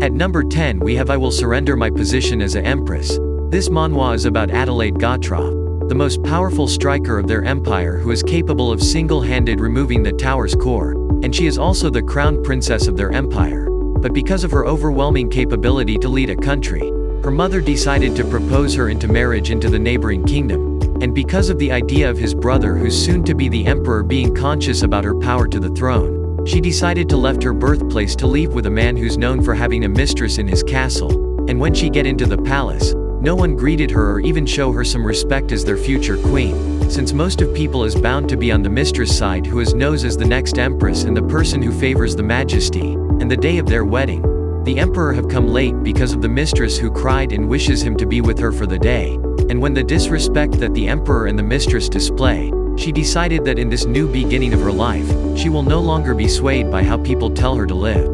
At number 10 we have I Will Surrender My Position as a Empress. This manhwa is about Adelaide Gottschalk, the most powerful striker of their empire who is capable of single-handed removing the tower's core, and she is also the crown princess of their empire. But because of her overwhelming capability to lead a country, her mother decided to propose her into marriage into the neighboring kingdom, and because of the idea of his brother who's soon to be the emperor being conscious about her power to the throne, she decided to left her birthplace to leave with a man who's known for having a mistress in his castle, and when she get into the palace, no one greeted her or even show her some respect as their future queen, since most of people is bound to be on the mistress side who is known as the next empress and the person who favors the majesty, and the day of their wedding, the emperor have come late because of the mistress who cried and wishes him to be with her for the day, and when the disrespect that the emperor and the mistress display, she decided that in this new beginning of her life, she will no longer be swayed by how people tell her to live.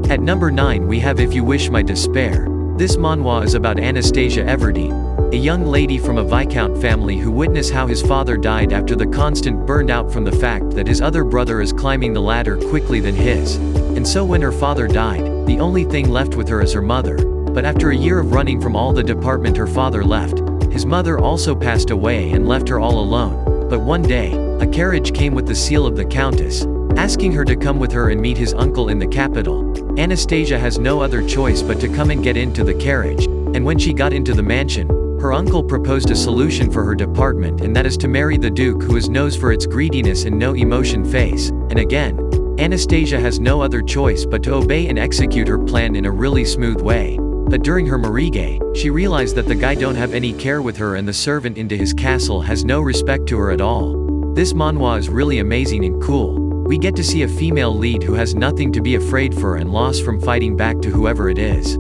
At number 9 we have If You Wish My Despair. This manhwa is about Anastasia Everdeen, a young lady from a Viscount family who witnessed how his father died after the constant burned out from the fact that his other brother is climbing the ladder quickly than his. And so when her father died, the only thing left with her is her mother. But after a year of running from all the department her father left, his mother also passed away and left her all alone. But one day, a carriage came with the seal of the countess, asking her to come with her and meet his uncle in the capital. Anastasia has no other choice but to come and get into the carriage, and when she got into the mansion, her uncle proposed a solution for her department, and that is to marry the duke who is known for its greediness and no emotion face. And again, Anastasia has no other choice but to obey and execute her plan in a really smooth way. But during her marige, she realized that the guy don't have any care with her and the servant into his castle has no respect to her at all. This manhwa is really amazing and cool. We get to see a female lead who has nothing to be afraid for and lost from fighting back to whoever it is.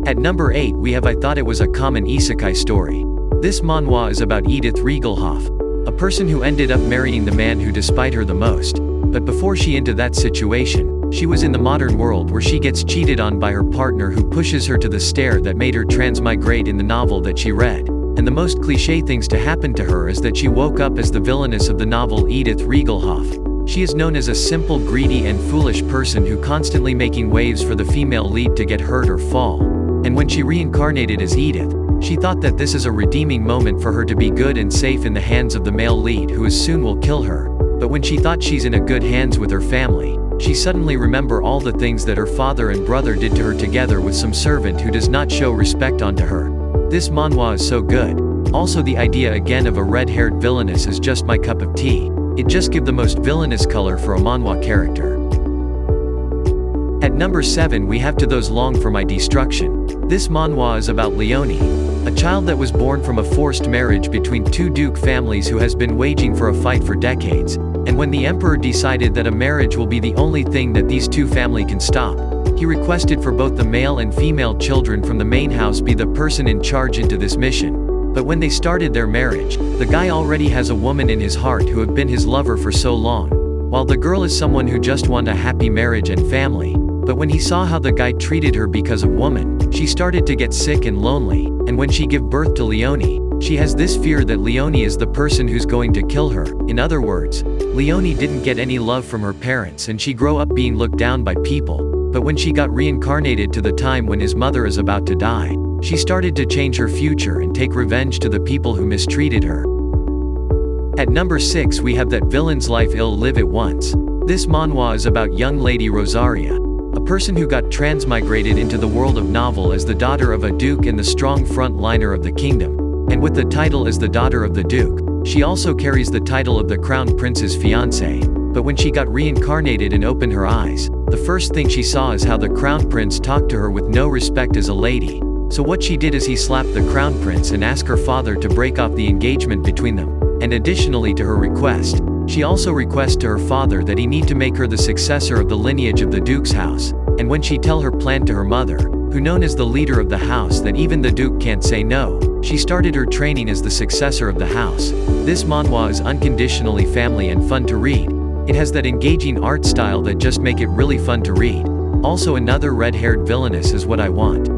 At number 8 we have I Thought It Was a Common Isekai Story. This manhwa is about Edith Riegelhoff, a person who ended up marrying the man who despised her the most. But before she into that situation, she was in the modern world where she gets cheated on by her partner who pushes her to the stair that made her transmigrate in the novel that she read. And the most cliché things to happen to her is that she woke up as the villainess of the novel Edith Riegelhoff. She is known as a simple, greedy and foolish person who constantly making waves for the female lead to get hurt or fall. And when she reincarnated as Edith, she thought that this is a redeeming moment for her to be good and safe in the hands of the male lead who is soon will kill her. But when she thought she's in a good hands with her family, she suddenly remember all the things that her father and brother did to her together with some servant who does not show respect onto her. This manhwa is so good. Also the idea again of a red-haired villainess is just my cup of tea. It just give the most villainous color for a manhwa character. At number 7 we have To Those Long for My Destruction. This manhwa is about Leonie, a child that was born from a forced marriage between two duke families who has been waging for a fight for decades, and when the emperor decided that a marriage will be the only thing that these two families can stop, he requested for both the male and female children from the main house be the person in charge into this mission. But when they started their marriage, the guy already has a woman in his heart who have been his lover for so long, while the girl is someone who just want a happy marriage and family. But when he saw how the guy treated her because of woman, she started to get sick and lonely, and when she give birth to Leonie, she has this fear that Leonie is the person who's going to kill her. In other words, Leonie didn't get any love from her parents and she grew up being looked down by people. But when she got reincarnated to the time when his mother is about to die, she started to change her future and take revenge to the people who mistreated her. At number 6 we have That Villain's Life Ill Live It Once. This manhwa is about young lady Rosaria, a person who got transmigrated into the world of novel as the daughter of a duke and the strong frontliner of the kingdom. And with the title as the daughter of the duke, she also carries the title of the crown prince's fiancé. But when she got reincarnated and opened her eyes, the first thing she saw is how the crown prince talked to her with no respect as a lady. So what she did is he slapped the crown prince and asked her father to break off the engagement between them. And additionally to her request, she also requests to her father that he need to make her the successor of the lineage of the duke's house. And when she tell her plan to her mother, who known as the leader of the house that even the duke can't say no, she started her training as the successor of the house. This manhwa is unconditionally family and fun to read. It has that engaging art style that just make it really fun to read. Also another red-haired villainess is what I want.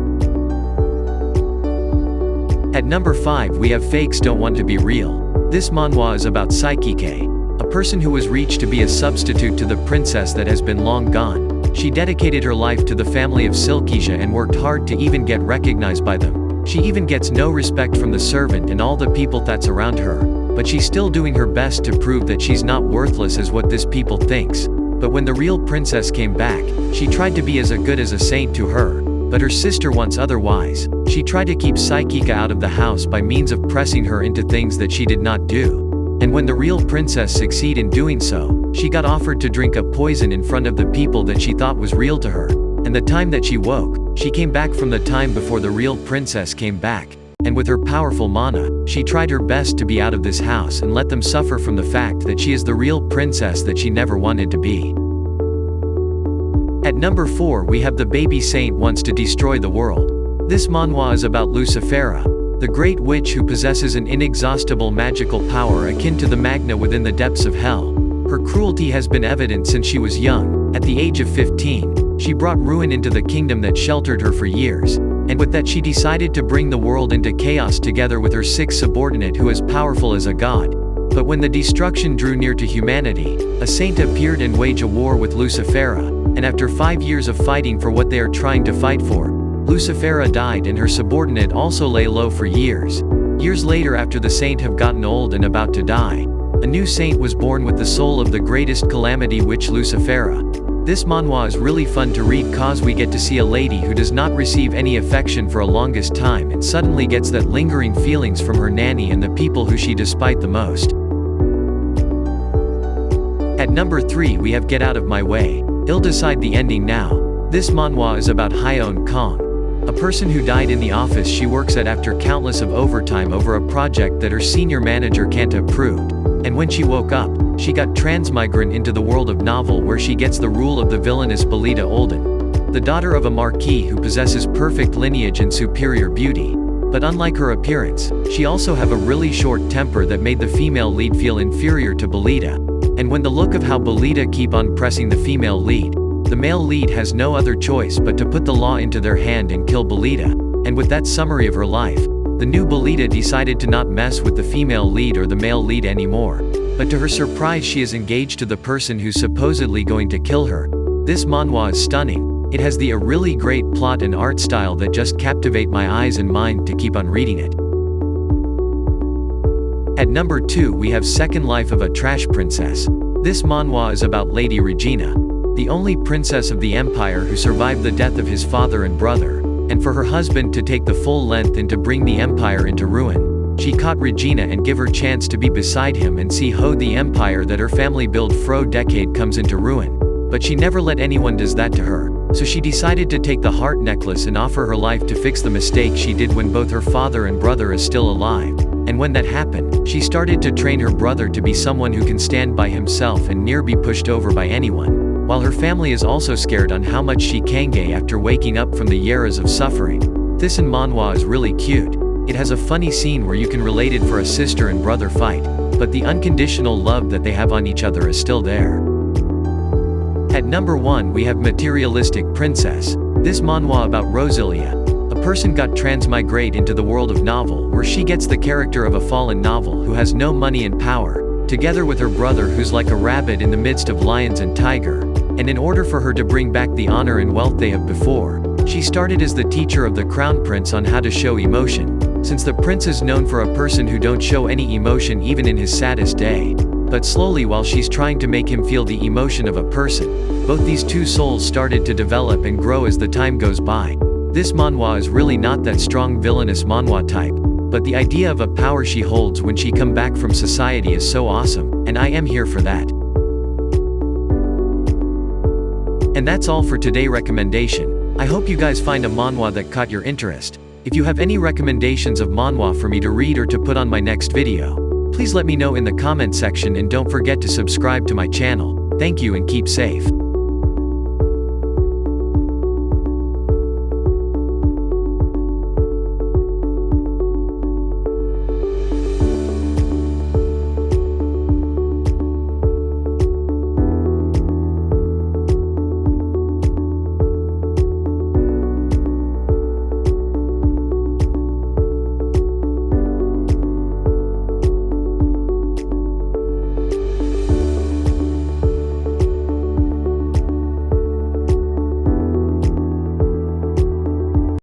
At number 5 we have Fakes Don't Want to Be Real. This manhwa is about Saikike, a person who was reached to be a substitute to the princess that has been long gone, She dedicated her life to the family of Silkesia and worked hard to even get recognized by them. She even gets no respect from the servant and all the people that's around her. But she's still doing her best to prove that she's not worthless as what this people thinks. But when the real princess came back, she tried to be as good as a saint to her. But her sister wants otherwise. She tried to keep Saikika out of the house by means of pressing her into things that she did not do. And when the real princess succeeded in doing so, she got offered to drink a poison in front of the people that she thought was real to her. And the time that she woke, she came back from the time before the real princess came back. And with her powerful mana, she tried her best to be out of this house and let them suffer from the fact that she is the real princess that she never wanted to be. At number 4 we have the baby saint wants to destroy the world. This manhwa is about Lucifera, the great witch who possesses an inexhaustible magical power akin to the magna within the depths of hell. Her cruelty has been evident since she was young. At the age of 15, she brought ruin into the kingdom that sheltered her for years. And with that she decided to bring the world into chaos together with her 6th subordinate who is powerful as a god. But when the destruction drew near to humanity, a saint appeared and waged a war with Lucifera, and after 5 years of fighting for what they are trying to fight for, Lucifera died and her subordinate also lay low for years. Years later, after the saint have gotten old and about to die, a new saint was born with the soul of the greatest calamity witch Lucifera. This manhwa is really fun to read cause we get to see a lady who does not receive any affection for a longest time and suddenly gets that lingering feelings from her nanny and the people who she despite the most. At number 3 we have Get Out of My Way. I'll decide the ending now. This manhwa is about Hyeon Kong, a person who died in the office she works at after countless of overtime over a project that her senior manager can't approve. And when she woke up, she got transmigrant into the world of novel where she gets the rule of the villainess Belita Olden, the daughter of a marquis who possesses perfect lineage and superior beauty. But unlike her appearance, she also have a really short temper that made the female lead feel inferior to Belita. And when the look of how Belita keep on pressing the female lead, the male lead has no other choice but to put the law into their hand and kill Belita. And with that summary of her life, the new Belita decided to not mess with the female lead or the male lead anymore. But to her surprise she is engaged to the person who's supposedly going to kill her. This manhwa is stunning. It has the really great plot and art style that just captivate my eyes and mind to keep on reading it. At number 2 we have Second Life of a Trash Princess. This manhwa is about Lady Regina, the only princess of the empire who survived the death of his father and brother, and for her husband to take the full length and to bring the empire into ruin. She caught Regina and give her chance to be beside him and see how the empire that her family built fro decade comes into ruin. But she never let anyone does that to her, so she decided to take the heart necklace and offer her life to fix the mistake she did when both her father and brother is still alive. And when that happened, she started to train her brother to be someone who can stand by himself and ne'er be pushed over by anyone, while her family is also scared on how much she can get after waking up from the years of suffering. This in manhwa is really cute. It has a funny scene where you can relate it for a sister and brother fight, but the unconditional love that they have on each other is still there. At number 1 we have Materialistic Princess. This manhwa about Rosilia, a person got transmigrate into the world of novel where she gets the character of a fallen novel who has no money and power, together with her brother who's like a rabbit in the midst of lions and tiger. And in order for her to bring back the honor and wealth they have before, she started as the teacher of the crown prince on how to show emotion, since the prince is known for a person who don't show any emotion even in his saddest day. But slowly while she's trying to make him feel the emotion of a person, both these two souls started to develop and grow as the time goes by. This manhwa is really not that strong villainous manhwa type, but the idea of a power she holds when she come back from society is so awesome, and I am here for that. And that's all for today's recommendation. I hope you guys find a manhwa that caught your interest. If you have any recommendations of manhwa for me to read or to put on my next video, please let me know in the comment section and don't forget to subscribe to my channel. Thank you and keep safe.